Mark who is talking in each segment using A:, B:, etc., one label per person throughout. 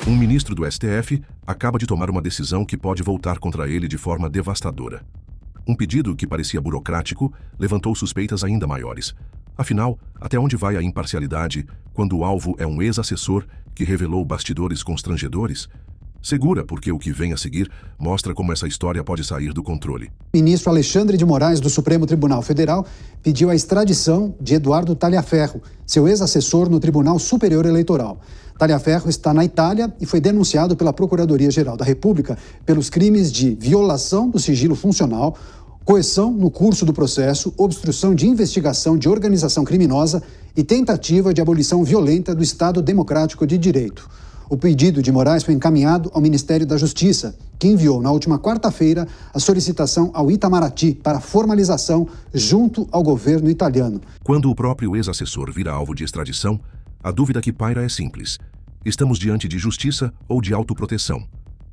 A: Um ministro do STF acaba de tomar uma decisão que pode voltar contra ele de forma devastadora. Um pedido que parecia burocrático levantou suspeitas ainda maiores. Afinal, até onde vai a imparcialidade quando o alvo é um ex-assessor que revelou bastidores constrangedores? Segura, porque o que vem a seguir mostra como essa história pode sair do controle.
B: O ministro Alexandre de Moraes, do Supremo Tribunal Federal, pediu a extradição de Eduardo Talhaferro, seu ex-assessor no Tribunal Superior Eleitoral. Talhaferro está na Itália e foi denunciado pela Procuradoria-Geral da República pelos crimes de violação do sigilo funcional, coerção no curso do processo, obstrução de investigação de organização criminosa e tentativa de abolição violenta do Estado Democrático de Direito. O pedido de Moraes foi encaminhado ao Ministério da Justiça, que enviou na última quarta-feira a solicitação ao Itamaraty para formalização junto ao governo italiano.
A: Quando o próprio ex-assessor vira alvo de extradição, a dúvida que paira é simples. Estamos diante de justiça ou de autoproteção?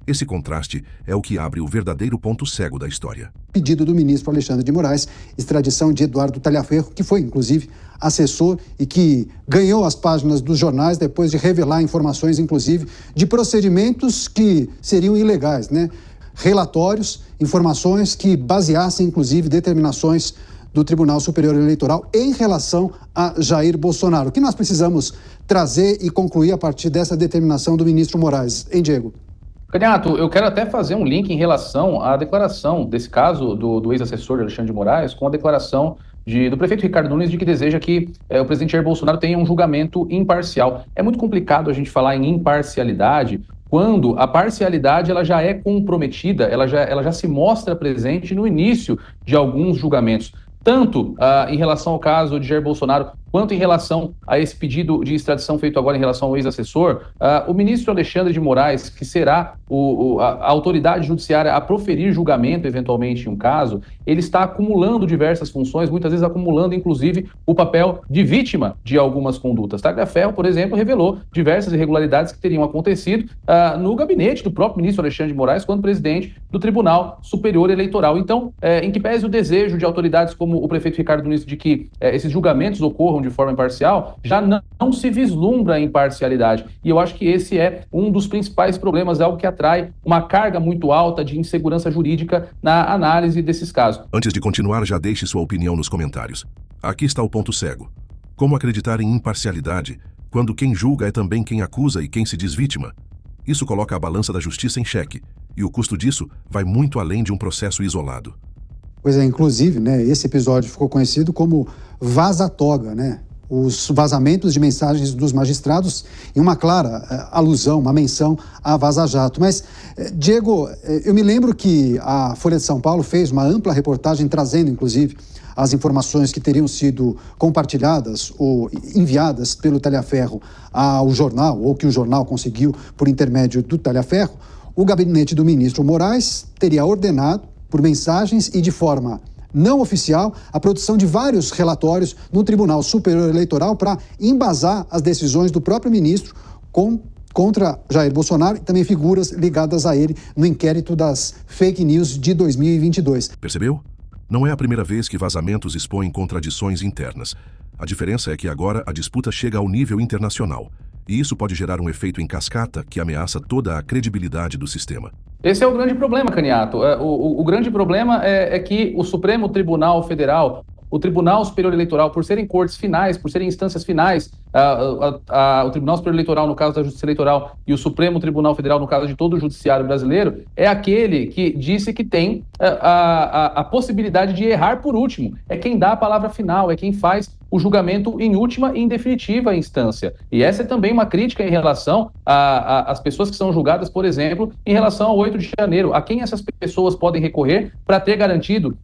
A: Esse contraste é o que abre o verdadeiro ponto cego da história.
B: Pedido do ministro Alexandre de Moraes, extradição de Eduardo Talhaferro, que foi, inclusive, assessor e que ganhou as páginas dos jornais depois de revelar informações, inclusive, de procedimentos que seriam ilegais, né? Relatórios, informações que baseassem, inclusive, determinações do Tribunal Superior Eleitoral em relação a Jair Bolsonaro. O que nós precisamos trazer e concluir a partir dessa determinação do ministro Moraes, hein, Diego?
C: Caniato, eu quero até fazer um link em relação à declaração desse caso do ex-assessor Alexandre de Moraes com a declaração do prefeito Ricardo Nunes de que deseja que o presidente Jair Bolsonaro tenha um julgamento imparcial. É muito complicado a gente falar em imparcialidade quando a parcialidade ela já é comprometida, ela já se mostra presente no início de alguns julgamentos. Tanto em relação ao caso de Jair Bolsonaro, quanto em relação a esse pedido de extradição feito agora em relação ao ex-assessor, o ministro Alexandre de Moraes, que será a autoridade judiciária a proferir julgamento, eventualmente, em um caso, ele está acumulando diversas funções, muitas vezes acumulando, inclusive, o papel de vítima de algumas condutas. Talhaferro, por exemplo, revelou diversas irregularidades que teriam acontecido no gabinete do próprio ministro Alexandre de Moraes, quando presidente do Tribunal Superior Eleitoral. Então, em que pese o desejo de autoridades como o prefeito Ricardo Nunes de que esses julgamentos ocorram de forma imparcial, já não se vislumbra a imparcialidade. E eu acho que esse é um dos principais problemas, algo que atrai uma carga muito alta de insegurança jurídica na análise desses casos.
A: Antes de continuar, já deixe sua opinião nos comentários. Aqui está o ponto cego. Como acreditar em imparcialidade quando quem julga é também quem acusa e quem se diz vítima? Isso coloca a balança da justiça em xeque, e o custo disso vai muito além de um processo isolado.
B: Pois é, inclusive, né, esse episódio ficou conhecido como vaza-toga, né? Os vazamentos de mensagens dos magistrados em uma clara alusão, uma menção à Vaza Jato. Mas, Diego, eu me lembro que a Folha de São Paulo fez uma ampla reportagem trazendo, inclusive, as informações que teriam sido compartilhadas ou enviadas pelo Talhaferro ao jornal, ou que o jornal conseguiu por intermédio do Talhaferro. O gabinete do ministro Moraes teria ordenado, por mensagens e de forma não oficial, a produção de vários relatórios no Tribunal Superior Eleitoral para embasar as decisões do próprio ministro contra Jair Bolsonaro e também figuras ligadas a ele no inquérito das fake news de 2022.
A: Percebeu? Não é a primeira vez que vazamentos expõem contradições internas. A diferença é que agora a disputa chega ao nível internacional. E isso pode gerar um efeito em cascata que ameaça toda a credibilidade do sistema.
C: Esse é o grande problema, Caniato. O grande problema é que o Supremo Tribunal Federal, o Tribunal Superior Eleitoral, por serem cortes finais, por serem instâncias finais, o Tribunal Superior Eleitoral, no caso da Justiça Eleitoral, e o Supremo Tribunal Federal, no caso de todo o Judiciário brasileiro, é aquele que disse que tem a possibilidade de errar por último. É quem dá a palavra final, é quem faz o julgamento em última e em definitiva instância. E essa é também uma crítica em relação às pessoas que são julgadas, por exemplo, em relação ao 8 de janeiro. A quem essas pessoas podem recorrer para ter garantido,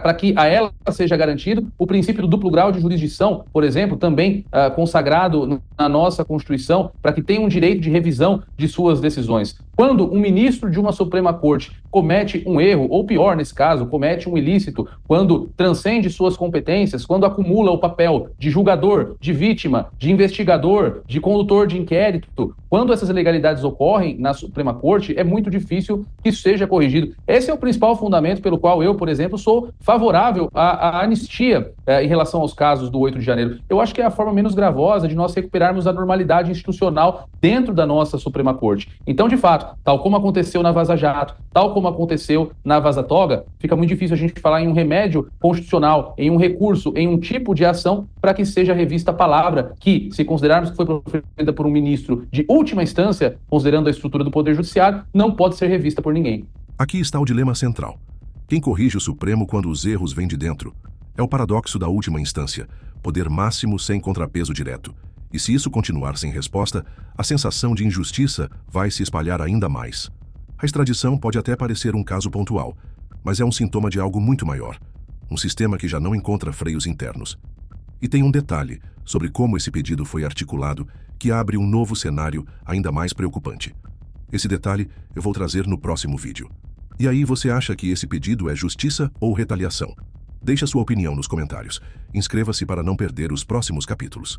C: para que a ela seja garantido o princípio do duplo grau de jurisdição, por exemplo, também consagrado na nossa Constituição, para que tenham um direito de revisão de suas decisões. Quando um ministro de uma Suprema Corte comete um erro, ou pior nesse caso, comete um ilícito, quando transcende suas competências, quando acumula o papel de julgador, de vítima, de investigador, de condutor de inquérito, quando essas ilegalidades ocorrem na Suprema Corte, é muito difícil que isso seja corrigido. Esse é o principal fundamento pelo qual eu, por exemplo, sou favorável à anistia em relação aos casos do 8 de janeiro. Eu acho que é a forma menos gravosa de nós recuperarmos a normalidade institucional dentro da nossa Suprema Corte. Então, de fato, tal como aconteceu na Vaza Jato, tal como aconteceu na Vaza Toga, fica muito difícil a gente falar em um remédio constitucional, em um recurso, em um tipo de ação para que seja revista a palavra que, se considerarmos que foi proferida por um ministro de última instância, considerando a estrutura do Poder Judiciário, não pode ser revista por ninguém.
A: Aqui está o dilema central. Quem corrige o Supremo quando os erros vêm de dentro? É o paradoxo da última instância, poder máximo sem contrapeso direto. E se isso continuar sem resposta, a sensação de injustiça vai se espalhar ainda mais. A extradição pode até parecer um caso pontual, mas é um sintoma de algo muito maior. Um sistema que já não encontra freios internos. E tem um detalhe sobre como esse pedido foi articulado que abre um novo cenário ainda mais preocupante. Esse detalhe eu vou trazer no próximo vídeo. E aí, você acha que esse pedido é justiça ou retaliação? Deixe a sua opinião nos comentários. Inscreva-se para não perder os próximos capítulos.